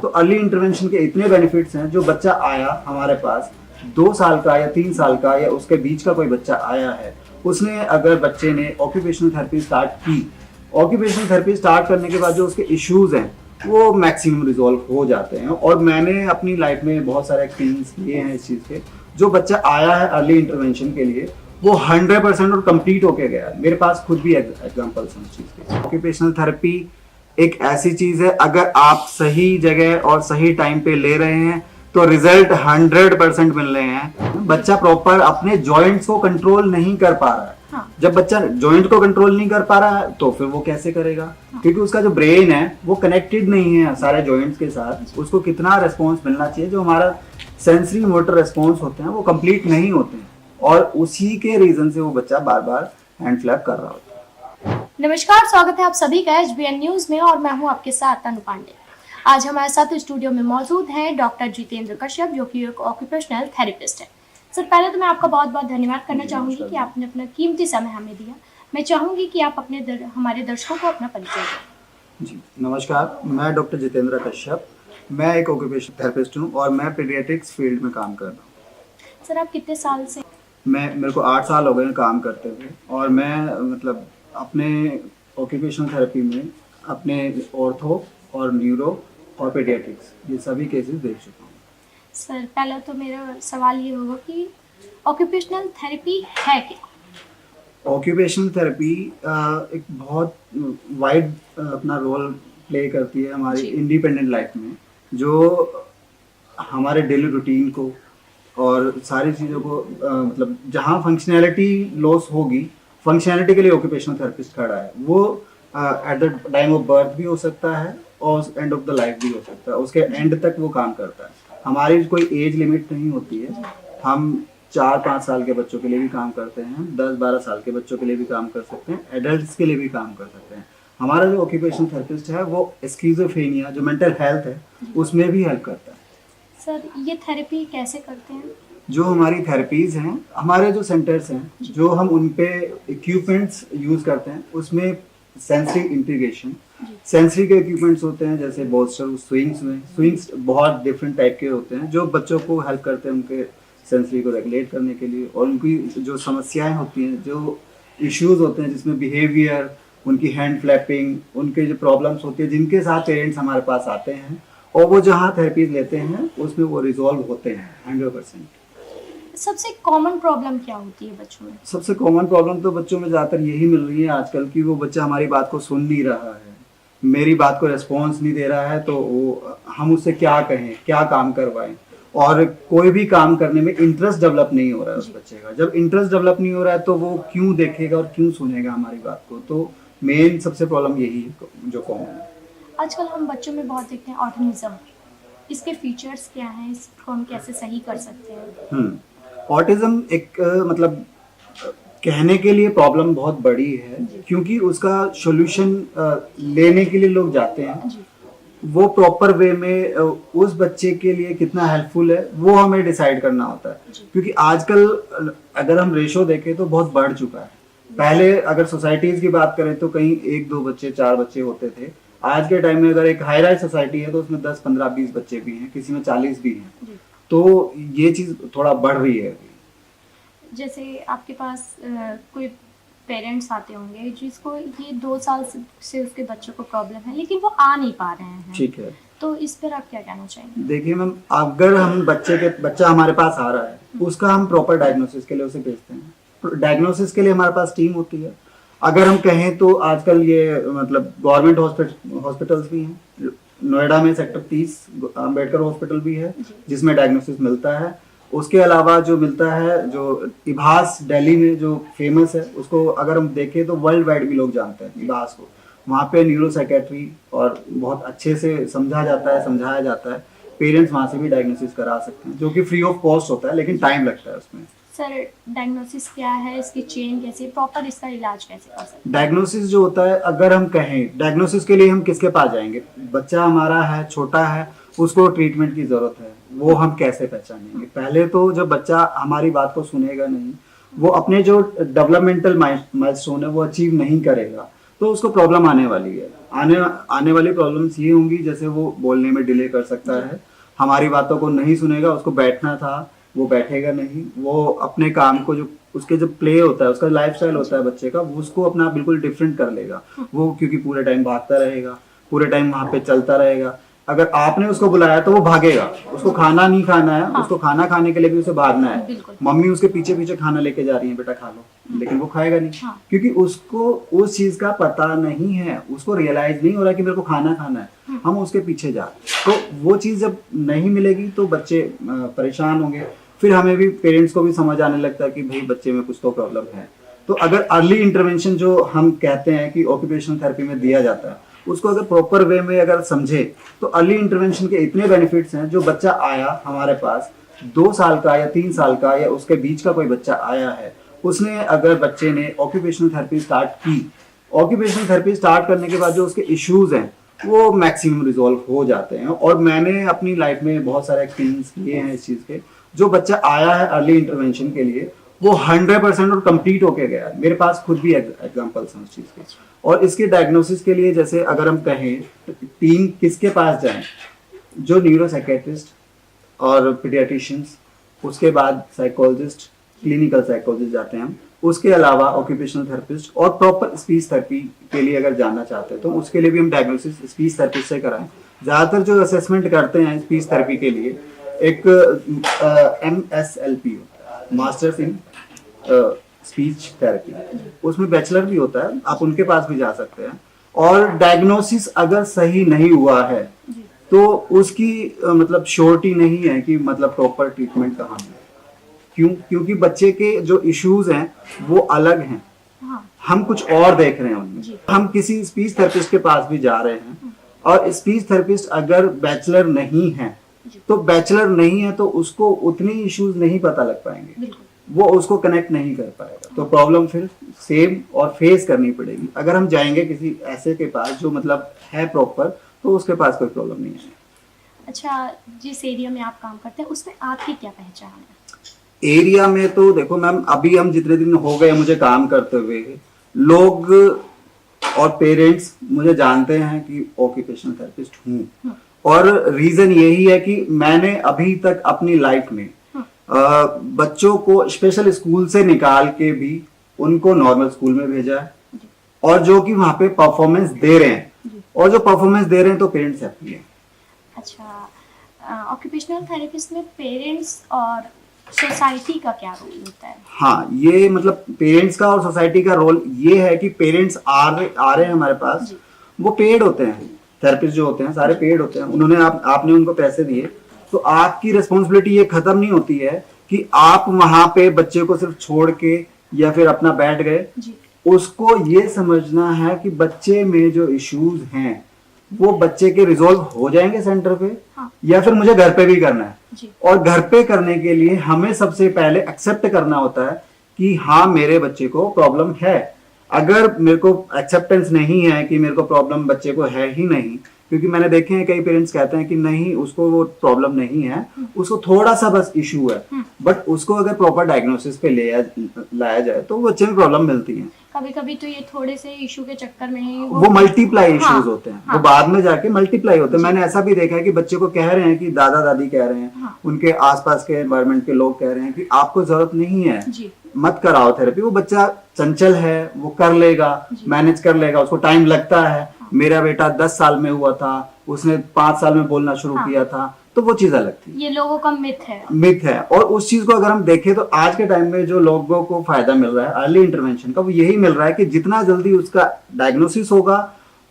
तो early intervention के इतने बेनिफिट्स हैं। जो बच्चा आया हमारे पास 2 साल का या 3 साल का या उसके बीच का कोई बच्चा आया है, उसने अगर बच्चे ने ऑक्यूपेशनल थेरेपी स्टार्ट की, ऑक्यूपेशनल थेरेपी स्टार्ट करने के बाद जो उसके इश्यूज हैं वो मैक्सिमम रिजॉल्व हो जाते हैं। और मैंने अपनी लाइफ में बहुत सारे एक्सपीरियंस लिए हैं इस चीज़ के। जो बच्चा आया है अर्ली इंटरवेंशन के लिए वो 100% और कंप्लीट होके गया है। मेरे पास खुद भी एग्जांपल्स हैं इस चीज़ के। ऑक्यूपेशनल थेरेपी एक ऐसी चीज़ है, अगर आप सही जगह और सही टाइम पे ले रहे हैं तो रिजल्ट 100% मिल रहे हैं। बच्चा प्रॉपर अपने जॉइंट्स को कंट्रोल नहीं कर पा रहा है। हाँ। जब बच्चा जॉइंट को कंट्रोल नहीं कर पा रहा है तो फिर वो कैसे करेगा? हाँ। क्योंकि उसका जो ब्रेन है वो कनेक्टेड नहीं है सारे जॉइंट्स के साथ। उसको कितना रेस्पॉन्स मिलना चाहिए, जो हमारा सेंसरी मोटर रेस्पॉन्स होते हैं वो कंप्लीट नहीं होते हैं, और उसी के रीजन से वो बच्चा बार बार हैंड फ्लैप कर रहा होता है। नमस्कार, स्वागत है आप सभी का HBN न्यूज में और मैं हूं आपके साथ अनु पांडे। आज हमारे साथ स्टूडियो में मौजूद हैं डॉक्टर जितेंद्र कश्यप, जो कि एक ऑक्यूपेशनल थेरेपिस्ट है। सर, पहले तो मैं आपका बहुत बहुत धन्यवाद करना चाहूंगी कि आपने अपना कीमती समय हमें दिया। मैं चाहूंगी कि आप हमारे दर्शकों को अपना परिचय दें। जी नमस्कार, मैं डॉक्टर जितेंद्र कश्यप, मैं एक ऑक्यूपेशनल थेरेपिस्ट हूँ और मैं पीडियाट्रिक्स फील्ड में काम कर रहा हूँ। सर, आप कितने साल से? मेरे को 8 साल हो गए हैं काम करते हुए, और मैं मतलब अपने ऑक्यूपेशनल थेरेपी में अपने ऑर्थो और न्यूरो और पीडियाट्रिक्स ये सभी केसेस देख चुका हूँ। सर, पहला तो मेरा सवाल ये होगा कि ऑक्यूपेशनल थेरेपी है क्या? ऑक्यूपेशनल थेरेपी एक बहुत वाइड अपना रोल प्ले करती है हमारी इंडिपेंडेंट लाइफ में, जो हमारे डेली रूटीन को और सारी चीज़ों को मतलब जहाँ फंक्शनैलिटी लॉस होगी, फंक्शनैलिटी के लिए ऑक्यूपेशनल थेरेपिस्ट खड़ा है। वो at the time of birth भी हो सकता है और एंड ऑफ द लाइफ भी हो सकता है, उसके एंड तक वो काम करता है। हमारी कोई एज लिमिट नहीं होती है। हम 4-5 साल के बच्चों के लिए भी काम करते हैं, 10-12 साल के बच्चों के लिए भी काम कर सकते हैं, एडल्ट्स के लिए भी काम कर सकते हैं। हमारा जो ऑक्यूपेशनल थेरेपिस्ट है वो स्किज़ोफ्रेनिया जो मेंटल हेल्थ है उसमें भी हेल्प करता है। सर, ये थेरेपी कैसे करते हैं? जो हमारी थेरेपीज़ हैं, हमारे जो सेंटर्स हैं, जो हम उन पे इक्विपमेंट्स यूज़ करते हैं, उसमें सेंसरी इंटीग्रेशन, सेंसरी के इक्विपमेंट्स होते हैं, जैसे बोस्टर, स्विंग्स बहुत डिफरेंट टाइप के होते हैं जो बच्चों को हेल्प करते हैं उनके सेंसरी को रेगुलेट करने के लिए, और उनकी जो समस्याएं होती हैं, जो इश्यूज होते हैं जिसमें बिहेवियर, उनकी हैंड फ्लैपिंग, उनके जो प्रॉब्लम्स होती है जिनके साथ पेरेंट्स हमारे पास आते हैं और वो जहाँ थेरेपीज लेते हैं उसमें वो रिजॉल्व होते हैं 100%। सबसे कॉमन प्रॉब्लम क्या होती है बच्चों में? सबसे कॉमन प्रॉब्लम तो बच्चों में ज़्यादातर यही मिल रही है आजकल की, वो बच्चा हमारी बात को सुन नहीं रहा है, मेरी बात को रिस्पॉन्स नहीं दे रहा है, तो वो हम उससे क्या कहें, क्या काम करवाएं, और कोई भी काम करने में इंटरेस्ट डेवलप नहीं हो रहा है उस बच्चे का। जब इंटरेस्ट डेवलप नहीं हो रहा है तो वो क्यों देखेगा और क्यों सुनेगा हमारी बात को? तो मेन सबसे प्रॉब्लम यही है जो कॉमन है। आजकल हम बच्चों में बहुत देखते हैं ऑटिज्म, इसके फीचर्स क्या हैं, इसको हम कैसे सही कर सकते हैं? ऑटिज्म एक मतलब कहने के लिए प्रॉब्लम बहुत बड़ी है, क्योंकि उसका सॉल्यूशन लेने के लिए लोग जाते हैं। वो प्रॉपर वे में उस बच्चे के लिए कितना हेल्पफुल है वो हमें डिसाइड करना होता है, क्योंकि आजकल अगर हम रेशो देखें तो बहुत बढ़ चुका है। पहले अगर सोसाइटीज की बात करें तो कहीं 1-2 बच्चे, 4 बच्चे होते थे। आज के टाइम में अगर एक हाई राइज सोसाइटी है तो उसमें 10, 15, 20 बच्चे भी हैं, किसी में 40 भी हैं। तो ये चीज थोड़ा बढ़ रही है। जैसे आपके पास कोई पेरेंट्स आते होंगे जिसको ये 2 साल से उसके बच्चों को प्रॉब्लम है, लेकिन वो आ नहीं पा रहे हैं। ठीक है, तो इस पर आप क्या कहना चाहेंगे? देखिए मैम, अगर हम बच्चा हमारे पास आ रहा है, उसका हम प्रॉपर डायग्नोसिस के लिए उसे भेजते हैं। डायग्नोसिस के लिए हमारे पास टीम होती है। अगर हम कहें तो आजकल ये मतलब गवर्नमेंट हॉस्पिटल्स भी हैं। नोएडा में सेक्टर 30 अम्बेडकर हॉस्पिटल भी है जिसमें डायग्नोसिस मिलता है। उसके अलावा जो मिलता है, जो इभास दिल्ली में जो फेमस है, उसको अगर हम देखें तो वर्ल्ड वाइड भी लोग जानते हैं इभास को। वहाँ पे न्यूरो साइकेट्री और बहुत अच्छे से समझाया जाता है। पेरेंट्स वहाँ से भी डायग्नोसिस करा सकते हैं, जो कि फ्री ऑफ कॉस्ट होता है, लेकिन टाइम लगता है उसमें। सर, डायग्नोसिस क्या है, इसकी चेन कैसे, प्रॉपर इसका इलाज कैसे कर सकते हैं? डायग्नोसिस जो होता है, अगर हम कहें डायग्नोसिस के लिए हम किसके पास जाएंगे? बच्चा हमारा है, छोटा है, उसको ट्रीटमेंट की जरूरत है, वो हम कैसे पहचानेंगे? पहले तो जब बच्चा हमारी बात को सुनेगा नहीं, वो अपने जो डेवलपमेंटल माइलस्टोन है वो अचीव नहीं करेगा, तो उसको प्रॉब्लम आने वाली है। आने वाली प्रॉब्लम्स ये होंगी, जैसे वो बोलने में डिले कर सकता है, हमारी बातों को नहीं सुनेगा, उसको बैठना था वो बैठेगा नहीं, वो अपने काम को जो उसके जब प्ले होता है, उसका लाइफस्टाइल होता है बच्चे का, वो उसको अपना बिल्कुल डिफरेंट कर लेगा वो, क्योंकि पूरे टाइम भागता रहेगा, पूरे टाइम वहां पे चलता रहेगा। अगर आपने उसको बुलाया तो वो भागेगा, उसको खाना नहीं खाना है, उसको खाना खाने के लिए भी उसे भागना है, मम्मी उसके पीछे पीछे खाना लेके जा रही है, बेटा खा लो, लेकिन वो खाएगा नहीं, क्योंकि उसको उस चीज का पता नहीं है, उसको रियलाइज नहीं हो रहा कि मेरे को खाना खाना है, हम उसके पीछे जा रहे। तो वो चीज जब नहीं मिलेगी तो बच्चे परेशान होंगे, फिर हमें भी, पेरेंट्स को भी समझ आने लगता है कि भाई बच्चे में कुछ तो प्रॉब्लम है। तो अगर अर्ली इंटरवेंशन जो हम कहते हैं कि ऑक्यूपेशनल थेरेपी में दिया जाता है, उसको अगर प्रॉपर वे में अगर समझे तो अर्ली इंटरवेंशन के इतने बेनिफिट्स हैं। जो बच्चा आया हमारे पास 2 साल का या 3 साल का या उसके बीच का कोई बच्चा आया है, उसने अगर बच्चे ने ऑक्यूपेशनल थेरेपी स्टार्ट की, ऑक्यूपेशनल थेरेपी स्टार्ट करने के बाद जो उसके इश्यूज हैं वो मैक्सिमम रिजॉल्व हो जाते हैं। और मैंने अपनी लाइफ में बहुत सारे एक्सपीरियंस किए हैं इस चीज़ के। जो बच्चा आया है अर्ली इंटरवेंशन के लिए वो 100% और कंप्लीट होके गया। मेरे पास खुद भी एग्जांपल्स हैं उस चीज़ के। और इसके डायग्नोसिस के लिए जैसे अगर हम कहें तो टीम किसके पास जाएं, जो न्यूरोसाइकेट्रिस्ट और पीडियाट्रिशियंस, उसके बाद साइकोलॉजिस्ट, क्लिनिकल साइकोलॉजिस्ट जाते हैं हम, उसके अलावा ऑक्यूपेशनल थेरेपिस्ट, और प्रॉपर स्पीच थेरेपी के लिए अगर जानना चाहते हैं तो उसके लिए भी हम डायग्नोसिस स्पीच थेरेपिस्ट से कराएं। ज़्यादातर जो असेसमेंट करते हैं स्पीच थेरेपी के लिए एक MSLP, masters in speech therapy, उसमें बैचलर भी होता है, आप उनके पास भी जा सकते हैं। और डायग्नोसिस अगर सही नहीं हुआ है तो उसकी मतलब श्योरिटी नहीं है कि मतलब प्रॉपर ट्रीटमेंट कहाँ है। क्योंकि बच्चे के जो इश्यूज हैं वो अलग हैं, हम कुछ और देख रहे हैं उनमें। हम किसी स्पीच थेरेपिस्ट के पास भी जा रहे हैं और स्पीच थेरेपिस्ट अगर बैचलर नहीं है तो बैचलर नहीं है तो उसको उतनी इश्यूज नहीं पता लग पाएंगे, वो उसको कनेक्ट नहीं कर पाएगा, तो प्रॉब्लम फिर सेम और फेस करनी पड़ेगी। अगर हम जाएंगे किसी ऐसे के पास जो मतलब है प्रॉपर, तो उसके पास कोई प्रॉब्लम नहीं है। अच्छा, जिस एरिया में आप काम करते हैं उसमें आपकी क्या पहचान है? एरिया में तो देखो मैम, अभी हम जितने दिन हो गए मुझे काम करते हुए, लोग और पेरेंट्स मुझे जानते हैं कि ऑक्यूपेशनल थेरेपिस्ट हूँ। और रीजन यही है कि मैंने अभी तक अपनी लाइफ में बच्चों को स्पेशल स्कूल से निकाल के भी उनको नॉर्मल स्कूल में भेजा है, और जो कि वहां पे परफॉर्मेंस दे रहे हैं, और जो परफॉर्मेंस दे रहे हैं तो पेरेंट्स हैप्पी हैं। अच्छा, ऑक्यूपेशनल थेरेपिस्ट में पेरेंट्स और सोसाइटी का क्या रोल होता है? हाँ, ये मतलब पेरेंट्स का और सोसाइटी का रोल ये है कि पेरेंट्स आ रहे हैं हमारे पास, वो पेड होते हैं, थेरेपिस्ट जो होते हैं सारे पेड होते हैं, उन्होंने आपने उनको पैसे दिए, तो आपकी रिस्पॉन्सिबिलिटी ये खत्म नहीं होती है कि आप वहां पे बच्चे को सिर्फ छोड़ के या फिर अपना बैठ गए। उसको ये समझना है कि बच्चे में जो इश्यूज हैं वो बच्चे के रिजॉल्व हो जाएंगे सेंटर पे, या फिर मुझे घर पे भी करना है। और घर पे करने के लिए हमें सबसे पहले एक्सेप्ट करना होता है कि हाँ, मेरे बच्चे को प्रॉब्लम है। अगर मेरे को एक्सेप्टेंस नहीं है कि मेरे को प्रॉब्लम बच्चे को है ही नहीं, क्योंकि मैंने देखे हैं कई पेरेंट्स कहते हैं कि नहीं, उसको वो प्रॉब्लम नहीं है, उसको थोड़ा सा बस इशू है, बट उसको अगर प्रॉपर डायग्नोसिस पे लाया जाए तो बच्चे में प्रॉब्लम मिलती है। कभी कभी तो ये थोड़े से इशू के चक्कर में ही वो मल्टीप्लाई इश्यूज होते हैं, वो बाद में जाके मल्टीप्लाई होते हैं। मैंने ऐसा भी देखा है कि बच्चे को कह रहे हैं कि दादा दादी कह रहे हैं, उनके आसपास के एनवायरनमेंट के लोग कह रहे हैं कि आपको जरूरत नहीं है, मत कराओ थेरेपी, वो बच्चा चंचल है, वो कर लेगा, मैनेज कर लेगा, उसको टाइम लगता है। मेरा बेटा 10 साल में हुआ था, उसने 5 साल में बोलना शुरू किया था, तो वो चीज अलग थी। ये लोगों का मिथ है। और उस चीज को अगर हम देखें तो आज के टाइम में जो लोगों को फायदा मिल रहा है अर्ली इंटरवेंशन का, वो यही मिल रहा है कि जितना जल्दी उसका डायग्नोसिस होगा,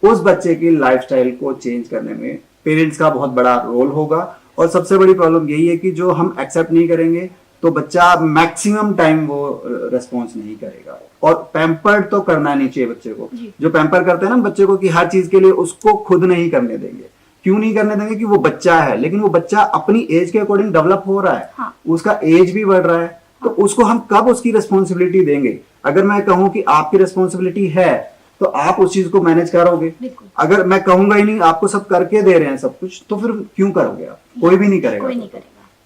उस बच्चे की लाइफस्टाइल को चेंज करने में पेरेंट्स का बहुत बड़ा रोल होगा। और सबसे बड़ी प्रॉब्लम यही है कि जो हम एक्सेप्ट नहीं करेंगे तो बच्चा मैक्सिमम टाइम वो रेस्पॉन्स नहीं करेगा। और पैम्पर्ड तो करना नहीं चाहिए बच्चे को। जो पैम्पर करते हैं ना बच्चे को कि हर चीज के लिए, उसको खुद नहीं करने देंगे। क्यों नहीं करने देंगे? कि वो बच्चा है, लेकिन वो बच्चा अपनी एज के अकॉर्डिंग डेवलप हो रहा है, उसका एज भी बढ़ रहा है, तो उसको हम कब उसकी रिस्पॉन्सिबिलिटी देंगे? अगर मैं कहूं कि आपकी रिस्पॉन्सिबिलिटी है तो आप उस चीज को मैनेज करोगे। अगर मैं कहूंगा ही नहीं, आपको सब करके दे रहे हैं सब कुछ, तो फिर क्यों करोगे आप? कोई भी नहीं करेगा।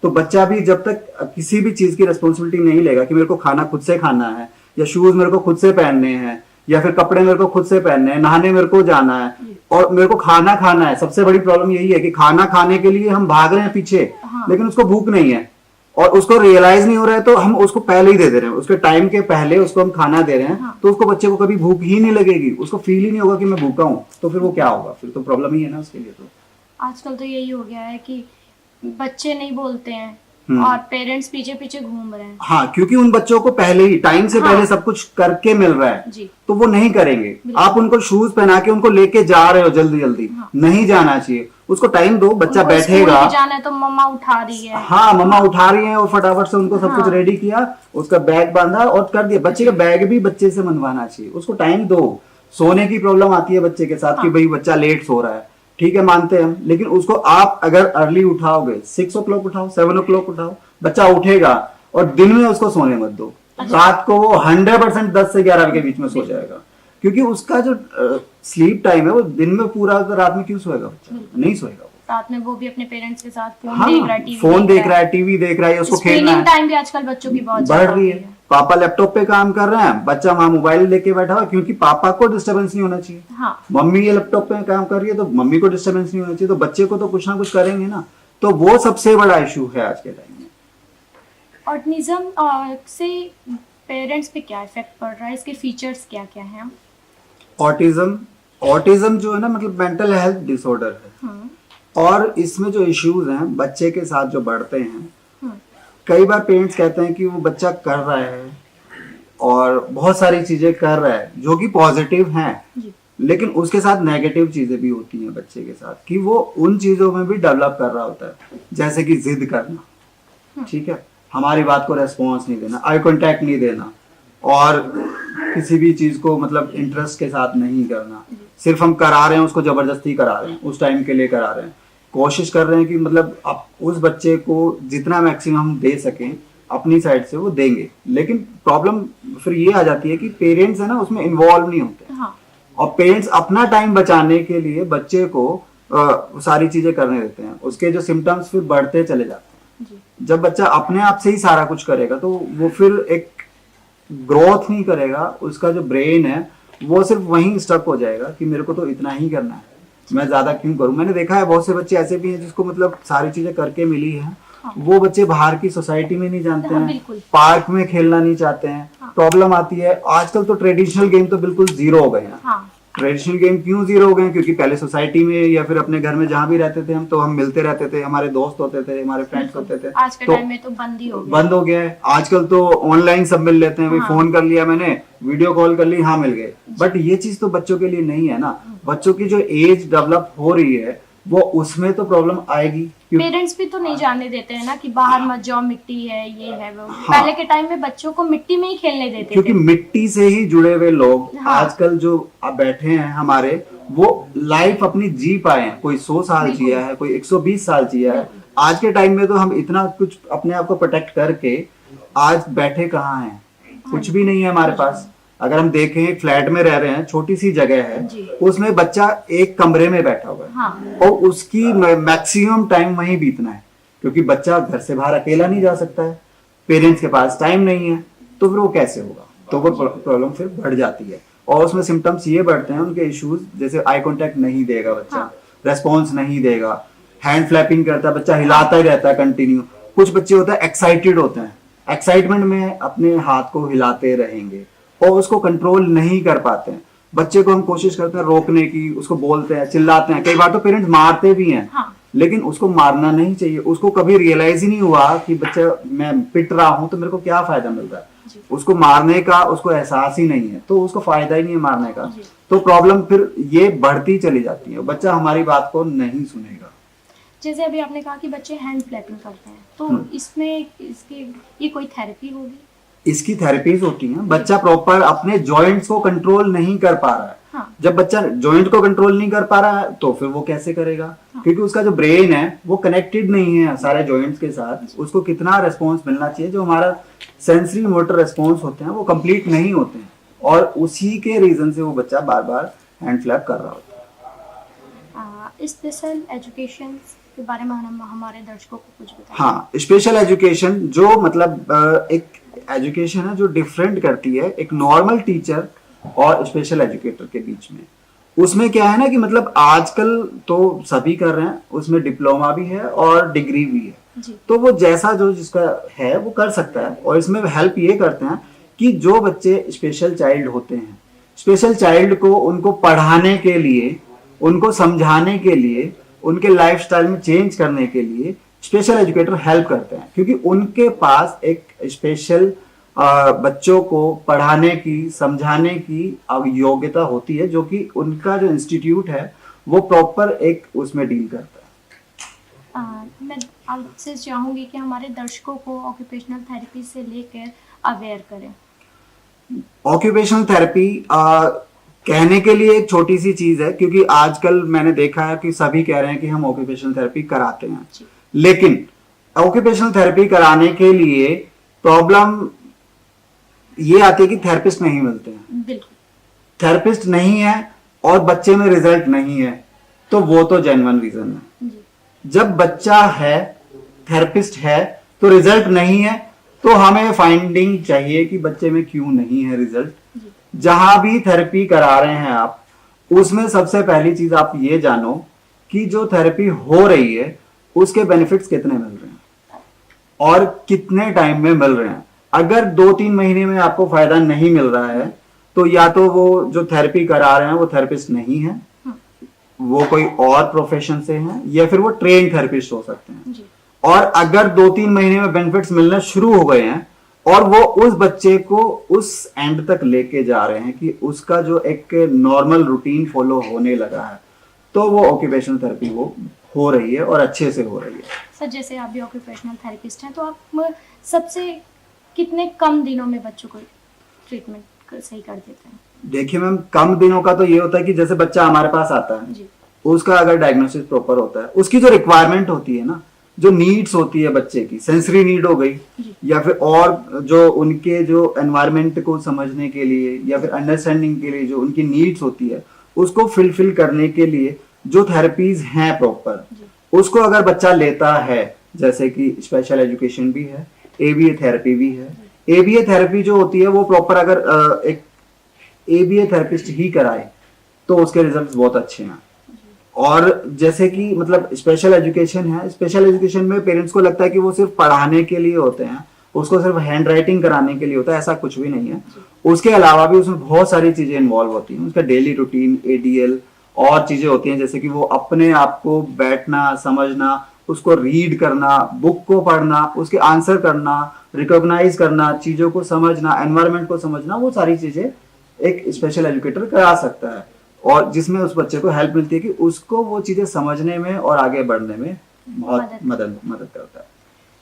तो बच्चा भी जब तक किसी भी चीज की रिस्पॉन्सिबिलिटी नहीं लेगा कि मेरे को खाना खुद से खाना है, या शूज मेरे को खुद से पहनने हैं, या फिर कपड़े मेरे को खुद से पहनने हैं, नहाने मेरे को जाना है और मेरे को खाना खाना है। सबसे बड़ी प्रॉब्लम यही है कि खाना खाने के लिए हम भाग रहे हैं पीछे, लेकिन उसको भूख नहीं है और उसको रियलाइज नहीं हो रहा है, तो हम उसको पहले ही दे रहे हैं, उसके टाइम के पहले उसको हम खाना दे रहे हैं। तो उसको बच्चे को कभी भूख ही नहीं लगेगी, उसको फील ही नहीं होगा कि मैं भूखा हूँ, तो फिर वो क्या होगा, फिर तो प्रॉब्लम ही है ना उसके लिए। तो आजकल तो यही हो गया है कि बच्चे नहीं बोलते हैं और पेरेंट्स पीछे पीछे घूम रहे हैं। हाँ, क्योंकि उन बच्चों को पहले ही टाइम से पहले सब कुछ करके मिल रहा है जी। तो वो नहीं करेंगे। आप उनको शूज पहना के उनको लेके जा रहे हो जल्दी जल्दी, नहीं जाना चाहिए। उसको टाइम दो, बच्चा उनको बैठेगा। स्कूल भी जाना है तो मम्मा उठा रही है। हाँ, मम्मा उठा रही है और फटाफट से उनको सब कुछ रेडी किया, उसका बैग बांधा और कर दिया। बच्चे का बैग भी बच्चे से मनवाना चाहिए, उसको टाइम दो। सोने की प्रॉब्लम आती है बच्चे के साथ कि भाई बच्चा लेट सो रहा है, ठीक है मानते हैं हम, लेकिन उसको आप अगर अर्ली उठाओगे, 6 o'clock उठाओ, 7 o'clock उठाओ, बच्चा उठेगा। और दिन में उसको सोने मत दो, रात को वो 100% 10 से 11 के बीच में सो जाएगा, क्योंकि उसका जो स्लीप टाइम है वो दिन में पूरा, रात में क्यों सोएगा बच्चा, नहीं सोएगा वो। रात में वो भी अपने पेरेंट्स के साथ फोन हाँ, देख रहा है, टीवी फोन देख रहा है, टीवी देख रहा है, उसको खेलना है। टाइम भी आजकल बच्चों की बहुत बढ़ रही है। पापा लैपटॉप पे काम कर रहे हैं, बच्चा वहां मोबाइल लेके बैठा हुआ, क्योंकि पापा को डिस्टरबेंस नहीं होना चाहिए। हाँ। मम्मी ये लैपटॉप पे काम कर रही है तो मम्मी को डिस्टरबेंस नहीं होना चाहिए, तो बच्चे को तो कुछ ना कुछ करेंगे ना। तो वो सबसे बड़ा इशू है आज के टाइम में। ऑटिज्म से पेरेंट्स पे क्या इफेक्ट पड़ रहा है, इसके फीचर्स क्या क्या हैं? ऑटिज्म जो है ना, मतलब मेंटल हेल्थ डिसऑर्डर है। और इसमें जो इश्यूज हैं बच्चे के साथ जो बढ़ते हैं, कई बार पेरेंट्स कहते हैं कि वो बच्चा कर रहा है और बहुत सारी चीजें कर रहा है जो कि पॉजिटिव हैं, लेकिन उसके साथ नेगेटिव चीजें भी होती हैं बच्चे के साथ, कि वो उन चीजों में भी डेवलप कर रहा होता है, जैसे कि जिद करना, ठीक है, हमारी बात को रेस्पॉन्स नहीं देना, आई कांटेक्ट नहीं देना, और किसी भी चीज को मतलब इंटरेस्ट के साथ नहीं करना। सिर्फ हम करा रहे हैं, उसको जबरदस्ती करा रहे हैं, उस टाइम के लिए करा रहे हैं, कोशिश कर रहे हैं कि मतलब आप उस बच्चे को जितना मैक्सिमम हम दे सकें अपनी साइड से वो देंगे। लेकिन प्रॉब्लम फिर ये आ जाती है कि पेरेंट्स है ना उसमें इन्वॉल्व नहीं होते। हाँ। और पेरेंट्स अपना टाइम बचाने के लिए बच्चे को सारी चीजें करने देते हैं, उसके जो सिम्टम्स फिर बढ़ते चले जाते हैं। जब बच्चा अपने आप से ही सारा कुछ करेगा तो वो फिर एक ग्रोथ नहीं करेगा, उसका जो ब्रेन है वो सिर्फ वहीं स्टक हो जाएगा कि मेरे को तो इतना ही करना है, मैं ज्यादा क्यों करूं। मैंने देखा है बहुत से बच्चे ऐसे भी हैं जिसको मतलब सारी चीजें करके मिली हैं, वो बच्चे बाहर की सोसाइटी में नहीं जानते हैं, पार्क में खेलना नहीं चाहते हैं। प्रॉब्लम आती है आजकल तो ट्रेडिशनल गेम तो बिल्कुल जीरो हो गए हैं। ट्रेडिशनल गेम क्यों जीरो हो गए? क्योंकि पहले सोसाइटी में या फिर अपने घर में जहाँ भी रहते थे हम, तो हम मिलते रहते थे, हमारे दोस्त होते थे, हमारे फ्रेंड्स होते थे। आज के टाइम में तो बंद हो गया है। आजकल तो ऑनलाइन सब मिल लेते हैं, भाई फोन कर लिया मैंने, वीडियो कॉल कर ली, हाँ मिल गए। बट ये चीज तो बच्चों के लिए नहीं है ना। बच्चों की जो एज डेवलप हो रही है वो उसमें तो प्रॉब्लम आएगी। पेरेंट्स भी तो नहीं जाने देते हैं ना कि बाहर मत जाओ, मिट्टी है, ये है वो। पहले के टाइम में बच्चों को मिट्टी में ही खेलने देते क्योंकि मिट्टी से ही जुड़े हुए लोग आजकल जो अब बैठे हैं हमारे, वो लाइफ अपनी जी पाए हैं। कोई 100 साल जिया है, कोई 120 साल जिया है। आज के टाइम में तो हम इतना कुछ अपने आप को प्रोटेक्ट करके आज बैठे कहाँ हैं, कुछ भी नहीं है हमारे पास। अगर हम देखें फ्लैट में रह रहे हैं, छोटी सी जगह है, उसमें बच्चा एक कमरे में बैठा हुआ है और उसकी मैक्सिमम टाइम वहीं बीतना है, क्योंकि बच्चा घर से बाहर अकेला नहीं जा सकता है, पेरेंट्स के पास टाइम नहीं है, तो फिर वो कैसे होगा? तो वो प्रॉब्लम फिर बढ़ जाती है। और उसमें सिम्टम्स ये बढ़ते हैं उनके इश्यूज, जैसे आई कांटेक्ट नहीं देगा बच्चा, रेस्पॉन्स नहीं देगा, हैंड फ्लैपिंग करता है, बच्चा हिलाता ही रहता है कंटिन्यू। कुछ बच्चे होते हैं एक्साइटेड होते हैं, एक्साइटमेंट में अपने हाथ को हिलाते रहेंगे और उसको कंट्रोल नहीं कर पाते हैं। बच्चे को हम कोशिश करते हैं रोकने की, उसको बोलते हैं, चिल्लाते हैं, कई बार तो पेरेंट्स मारते भी हैं। लेकिन उसको मारना नहीं चाहिए। उसको कभी रियलाइज ही नहीं हुआ कि बच्चा मैं पिट रहा हूं तो मेरे को क्या फायदा मिल रहा है। उसको मारने का उसको एहसास ही नहीं है, तो उसको फायदा ही नहीं है मारने का। तो प्रॉब्लम फिर ये बढ़ती चली जाती है, बच्चा हमारी बात को नहीं सुनेगा। जैसे अभी आपने कहा कि बच्चे हैंड फ्लैपिंग करते हैं, तो इसमें इसकी ये कोई थेरेपी होगी? इसकी थेरेपीज होती हैं। बच्चा प्रॉपर अपने जॉइंट्स को कंट्रोल नहीं कर पा रहा है। जब बच्चा जॉइंट को कंट्रोल नहीं कर पा रहा है तो फिर वो कैसे करेगा? क्योंकि उसका जो ब्रेन है वो कनेक्टेड नहीं है सारे जॉइंट्स के साथ। उसको कितना रेस्पॉन्स मिलना चाहिए, जो हमारा सेंसरी मोटर रेस्पॉन्स होते हैं वो कंप्लीट नहीं होते हैं, और उसी के रीजन से वो बच्चा बार बार हैंड फ्लैप कर रहा होता है। स्पेशल एजुकेशन के बारे में हमारे दर्शकों को कुछ बताइए। हाँ, स्पेशल एजुकेशन जो मतलब एक एजुकेशन है जो डिफरेंट करती है एक नॉर्मल टीचर और स्पेशल एजुकेटर के बीच में। उसमें क्या है ना कि मतलब आजकल तो सभी कर रहे हैं, उसमें डिप्लोमा भी है और डिग्री भी है, तो वो जैसा जो जिसका है वो कर सकता है। और इसमें हेल्प ये करते हैं कि जो बच्चे स्पेशल चाइल्ड होते हैं, स्पेशल चाइल्ड को उनको पढ़ाने के लिए, उनको समझाने के लिए, उनके लाइफस्टाइल में चेंज करने के लिए स्पेशल एजुकेटर हेल्प करते हैं, क्योंकि उनके पास एक स्पेशल बच्चों को पढ़ाने की, समझाने की योग्यता होती है, जो कि उनका जो इंस्टीट्यूट है वो प्रॉपर एक उसमें डील करता है। मैं आपसे चाहूंगी कि हमारे दर्शकों को ऑक्यूपेशनल थेरेपी से लेकर अवेयर करें। ऑक्यूपेशनल थेरेपी कहने के लिए एक छोटी सी चीज है, क्योंकि आजकल मैंने देखा है कि सभी कह रहे हैं कि हम ऑक्यूपेशनल थेरेपी कराते हैं, लेकिन ऑक्यूपेशनल थेरेपी कराने के लिए प्रॉब्लम ये आती है कि थेरेपिस्ट नहीं मिलते हैं। थेरेपिस्ट नहीं है और बच्चे में रिजल्ट नहीं है, तो वो तो जेन्युइन रीजन है। जब बच्चा है, थेरेपिस्ट है, तो रिजल्ट नहीं है, तो हमें फाइंडिंग चाहिए कि बच्चे में क्यों नहीं है रिजल्ट। जहां भी थेरेपी करा रहे हैं आप, उसमें सबसे पहली चीज आप ये जानो कि जो थेरेपी हो रही है उसके बेनिफिट्स कितने मिल रहे हैं और कितने टाइम में मिल रहे हैं। अगर 2-3 महीने में आपको फायदा नहीं मिल रहा है, तो या तो वो जो थेरेपी करा रहे हैं वो थेरेपिस्ट नहीं है, वो कोई और प्रोफेशन से हैं, या फिर वो ट्रेन थेरेपिस्ट हो सकते हैं। और अगर 2-3 महीने में बेनिफिट्स मिलना शुरू हो गए हैं और वो उस बच्चे को उस एंड तक लेके जा रहे हैं कि उसका जो एक नॉर्मल रूटीन फॉलो होने लगा है, तो वो ऑक्यूपेशनल थेरेपी वो हो रही है और अच्छे से हो रही है। सर, जैसे आप भी ऑक्यूपेशनल थेरेपिस्ट हैं, तो आप सबसे कितने कम दिनों में बच्चों को ट्रीटमेंट सही कर देते हैं? देखिए मैम, कम दिनों का तो ये होता है कि जैसे बच्चा हमारे पास आता है, उसका अगर डायग्नोसिस प्रॉपर होता है, उसकी जो रिक्वायरमेंट होती है ना, जो नीड्स होती है बच्चे की, सेंसरी नीड हो गई, या फिर और जो उनके जो एनवायरनमेंट को समझने के लिए या फिर अंडरस्टैंडिंग के लिए जो उनकी नीड्स होती है, उसको फुलफिल करने के लिए जो थेरेपीज हैं प्रॉपर, उसको अगर बच्चा लेता है, जैसे कि स्पेशल एजुकेशन भी है, एबीए थेरेपी भी है। एबीए थेरेपी जो होती है वो प्रॉपर अगर एक एबीए थेरेपिस्ट ही कराए तो उसके रिजल्ट्स बहुत अच्छे हैं। और जैसे कि मतलब स्पेशल एजुकेशन है, स्पेशल एजुकेशन में पेरेंट्स को लगता है कि वो सिर्फ पढ़ाने के लिए होते हैं, उसको सिर्फ हैंड राइटिंग कराने के लिए होता है, ऐसा कुछ भी नहीं है। उसके अलावा भी उसमें बहुत सारी चीजें इन्वॉल्व होती हैं, उसका डेली रूटीन, एडीएल और चीजें होती हैं, जैसे कि वो अपने आप को बैठना, समझना, उसको रीड करना, बुक को पढ़ना, उसके आंसर करना, रिकॉग्नाइज करना, चीजों को समझना, एनवायरनमेंट को समझना, वो सारी चीजें एक स्पेशल एजुकेटर करा सकता है, और जिसमें उस बच्चे को हेल्प मिलती है कि उसको वो चीजें समझने में और आगे बढ़ने में बहुत मदद करता है।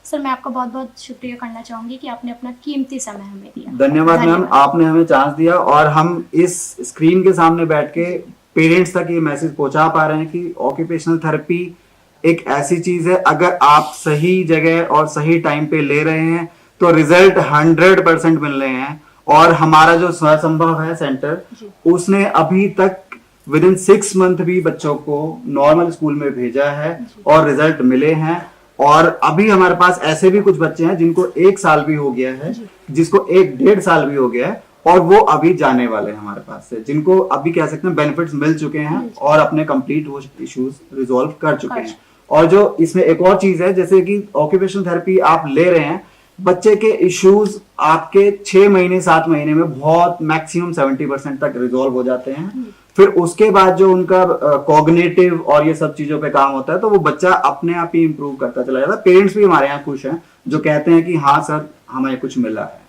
सर, मैं आपका बहुत बहुत शुक्रिया करना चाहूंगी कि आपने अपना कीमती समय हमें दिया। धन्यवाद मैम, आपने हमें चांस दिया और हम इस स्क्रीन के सामने बैठ के पेरेंट्स तक ये मैसेज पहुंचा पा रहे हैं कि ऑक्यूपेशनल थेरेपी एक ऐसी चीज है, अगर आप सही जगह और सही टाइम पे ले रहे हैं तो रिजल्ट 100% मिल रहे हैं। और हमारा जो स्वसंभव है सेंटर, उसने अभी तक विदिन 6 मंथ भी बच्चों को नॉर्मल स्कूल में भेजा है और रिजल्ट मिले हैं। और अभी हमारे पास ऐसे भी कुछ बच्चे हैं जिनको 1 साल भी हो गया है, जिसको 1-1.5 साल भी हो गया है, और वो अभी जाने वाले हैं हमारे पास से, जिनको अभी कह सकते हैं बेनिफिट्स मिल चुके हैं और अपने कंप्लीट वो इश्यूज रिजॉल्व कर चुके हैं। और जो इसमें एक और चीज है, जैसे कि ऑक्यूपेशनल थेरेपी आप ले रहे हैं, बच्चे के इश्यूज आपके 6 महीने 7 महीने में बहुत मैक्सिमम 70% तक रिजॉल्व हो जाते हैं। फिर उसके बाद जो उनका कॉग्निटिव और ये सब चीजों पे काम होता है, तो वो बच्चा अपने आप ही इंप्रूव करता चला जाता है। पेरेंट्स भी हमारे यहाँ खुश हैं, जो कहते हैं कि हाँ सर, हमें कुछ मिला है।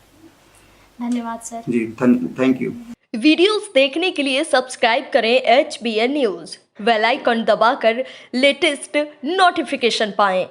धन्यवाद सर। जी, थैंक यू। वीडियोस देखने के लिए सब्सक्राइब करें HBN न्यूज, बेल आइकन दबाकर लेटेस्ट नोटिफिकेशन पाएं।